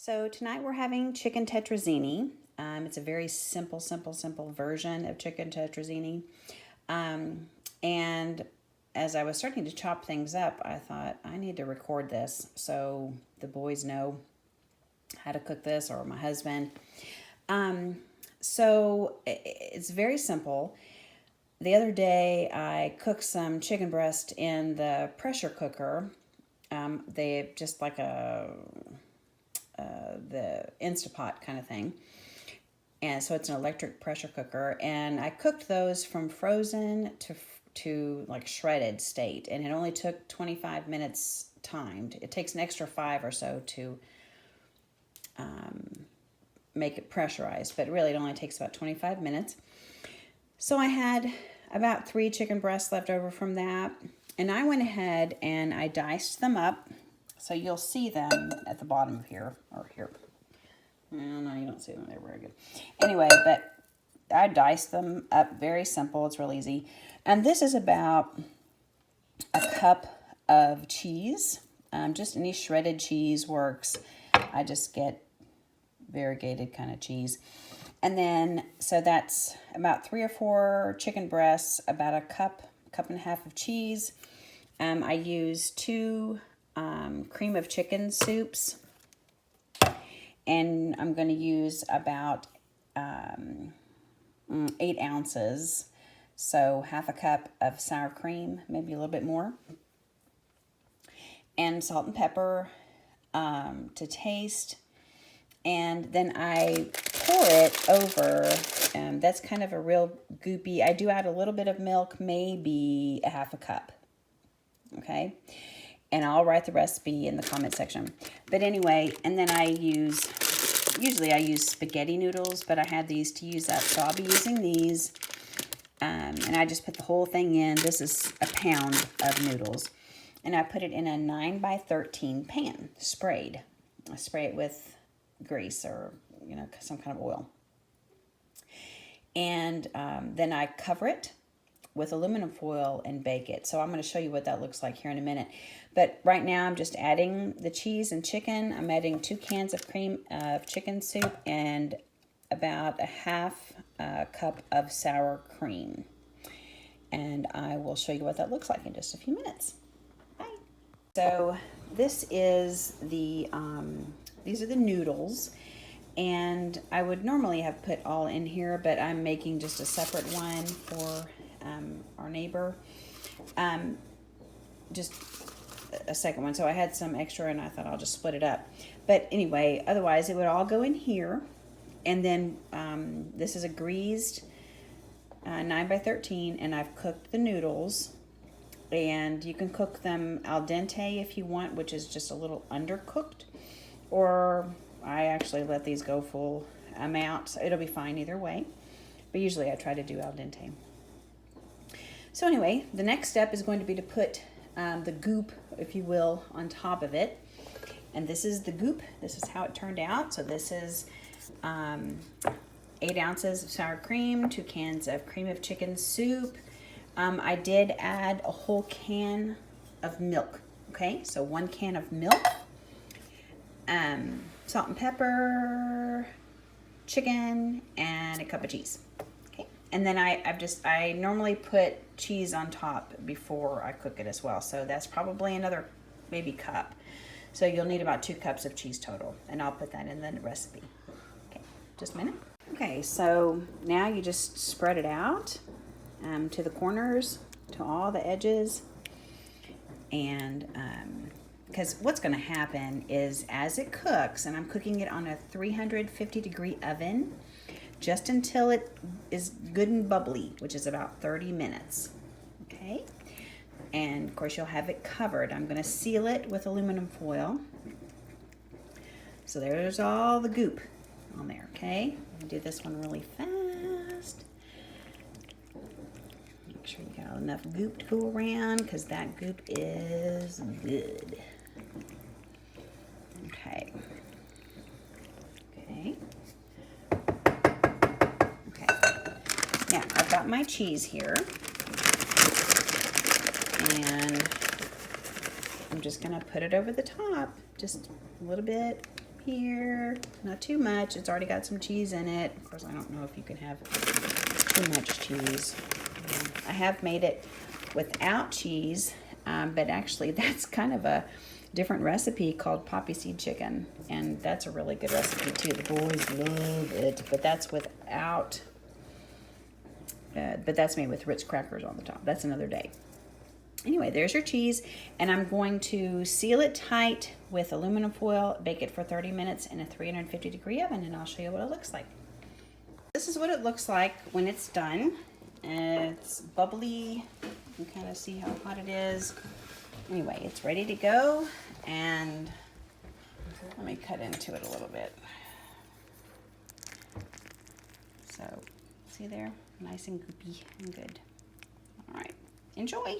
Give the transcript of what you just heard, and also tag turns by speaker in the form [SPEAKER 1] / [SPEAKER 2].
[SPEAKER 1] So tonight we're having chicken tetrazzini. It's a very simple version of chicken tetrazzini. And as I was starting to chop things up, I thought I need to record this so the boys know how to cook this, or my husband. So it's very simple. The other day I cooked some chicken breast in the pressure cooker. They just like the Instapot kind of thing. And so it's an electric pressure cooker. And I cooked those from frozen to like shredded state. And it only took 25 minutes timed. It takes an extra 5 or so to make it pressurized. But really it only takes about 25 minutes. So I had about 3 chicken breasts left over from that. And I went ahead and I diced them up. So you'll see them at the bottom of here, or here. No, you don't see them. They're very good. Anyway, but I diced them up. Very simple. It's real easy. And this is about a cup of cheese. Just any shredded cheese works. I just get variegated kind of cheese. And then, so that's about 3 or 4 chicken breasts, about a cup and a half of cheese. I use 2 cream of chicken soups, and I'm going to use about 8 ounces, so half a cup of sour cream, maybe a little bit more, and salt and pepper to taste. And then I pour it over. That's kind of a real goopy. I do add a little bit of milk, maybe a half a cup. Okay. And I'll write the recipe in the comment section. But anyway, and then usually I use spaghetti noodles, but I had these to use up. So I'll be using these. And I just put the whole thing in. This is a pound of noodles. And I put it in a 9x13 pan, sprayed. I spray it with grease or, some kind of oil. And then I cover it with aluminum foil and bake it. So I'm going to show you what that looks like here in a minute. But right now I'm just adding the cheese and chicken. I'm adding 2 cans of cream of chicken soup and about a half cup of sour cream. And I will show you what that looks like in just a few minutes. Bye. So this is these are the noodles. And I would normally have put all in here, but I'm making just a separate one for our neighbor. Just a second one. So I had some extra and I thought I'll just split it up. But anyway, otherwise it would all go in here. And then this is a greased 9x13, and I've cooked the noodles. And you can cook them al dente if you want, which is just a little undercooked. Or I actually let these go full amount, so it'll be fine either way. But usually I try to do al dente. So anyway, the next step is going to be to put the goop, if you will, on top of it. And this is the goop. This is how it turned out. So this is 8 ounces of sour cream, 2 cans of cream of chicken soup. I did add a whole can of milk. Okay, so 1 can of milk. Salt and pepper, chicken, and a cup of cheese. Okay, and then I normally put cheese on top before I cook it as well. So that's probably another maybe cup. So you'll need about 2 cups of cheese total, and I'll put that in the recipe. Okay, just a minute. Okay, so now you just spread it out to the corners, to all the edges, and because what's going to happen is as it cooks, and I'm cooking it on a 350 degree oven just until it is good and bubbly, which is about 30 minutes. Okay, and of course you'll have it covered. I'm going to seal it with aluminum foil. So there's all the goop on there. Okay, I'm going to do this one really fast. Make sure you got enough goop to go around, because that goop is good. Okay. Now I've got my cheese here, and I'm just gonna put it over the top, just a little bit here. Not too much. It's already got some cheese in it. Of course, I don't know if you can have too much cheese. I have made it without cheese, but actually that's kind of a different recipe called poppy seed chicken, and that's a really good recipe too. The boys love it, but that's without, but that's made with Ritz crackers on the top. That's another day. Anyway, there's your cheese, and I'm going to seal it tight with aluminum foil, bake it for 30 minutes in a 350-degree oven, and I'll show you what it looks like. This is what it looks like when it's done. It's bubbly. You can kind of see how hot it is. Anyway, it's ready to go, and let me cut into it a little bit. So, see there? Nice and goopy and good. All right, enjoy.